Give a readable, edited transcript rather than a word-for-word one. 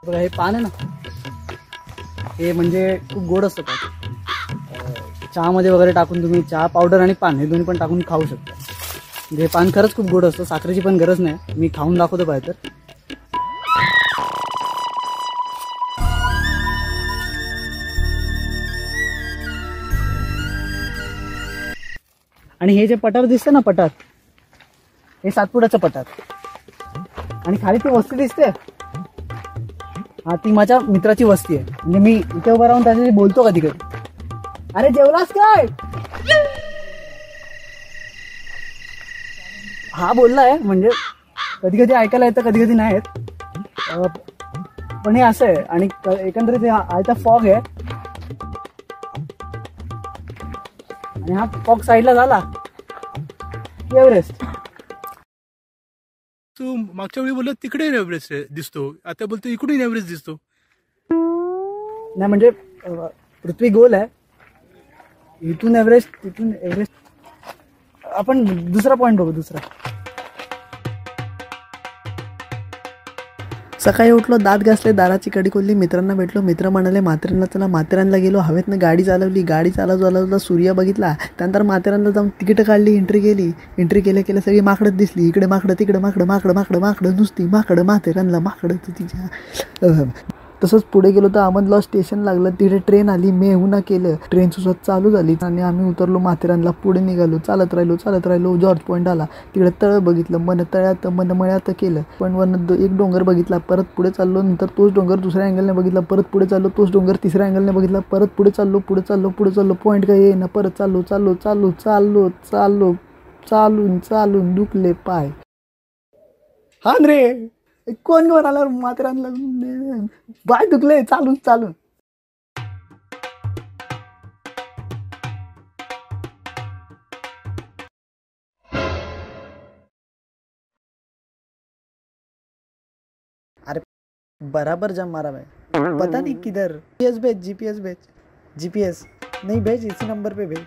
बघा हे पान आहे ना, हे म्हणजे खूप गोड असतं पान. चहामध्ये वगैरे टाकून तुम्ही चहा पावडर आणि पान हे दोन्ही पण टाकून खाऊ शकता. म्हणजे हे पान खरंच खूप गोड असतं, साखरेची पण गरज नाही. मी खाऊन दाखवतो पाहिजे तर. आणि हे जे पठार दिसतं ना, पठार हे सातपुड्याचं पठार. आणि खाली ती वस्ती दिसते, हा ती माझ्या मित्राची वस्ती आहे. म्हणजे मी इथे उभा राहून त्याच्याशी बोलतो कधी कधी, अरे जेवलास काय, हा बोललाय. म्हणजे कधी कधी ऐकायला येतं, कधी कधी नाही येत. पण हे असं आहे. आणि एकंदरीत हा फॉग आहे. आणि हा फॉग साईडला झाला एव्हरेस्ट. तू मागच्या वेळी बोलला तिकडे एव्हरेस्ट दिसतो, आता बोलतो इकडून एव्हरेस्ट दिसतो. नाही म्हणजे पृथ्वी गोल आहे, इथून एव्हरेस्ट तिथून एव्हरेस्ट. आपण दुसरा पॉइंट बघू. दुसरा, सकाळी उठलो, दात घासले, दाराची कडी खोलली, मित्रांना भेटलो. मित्र म्हणाले माथेरानला चला. माथेरानला गेलो. हवेतनं गाडी चालवली. गाडी चालवता सूर्य बघितला. त्यानंतर माथेरानला जाऊन तिकीट काढली, एंट्री केली. एंट्री केल्या सगळी माकडं दिसली. इकडे माकडं, तिकडे माकडं, माकडं माकडं माकडं नुसती माकडं. माथेरानला माकडं तिच्या. तसंच पुढे गेलो तर अहमदला स्टेशन लागलं. तिथे ट्रेन आली. मेहुणा केलं. ट्रेन सुद्धा चालू झाली आणि आम्ही उतरलो माथेरानला. पुढे निघालो. चालत राहिलो. जॉर्ज पॉईंट आला. तिकडे तळ बघितलं. मन तळ्यात मन मळ्यात केलं. पण वन एक डोंगर बघितला. परत पुढे चाललो. नंतर तोच डोंगर दुसऱ्या अँगलने बघितला. परत पुढे चाललो. तोच डोंगर तिसऱ्या अँगलने बघितला. परत पुढे चाललो. पॉईंट काय येईना. परत चालून दुखले पाय. हा रे, कोण म्हणाला माथेरानला बाय दुखले चालून. अरे बराबर जम मारा भाई, पता नहीं किधर. जीपीएस भेज. जीपीएस नहीं भेज, इसी नंबर पे भेज.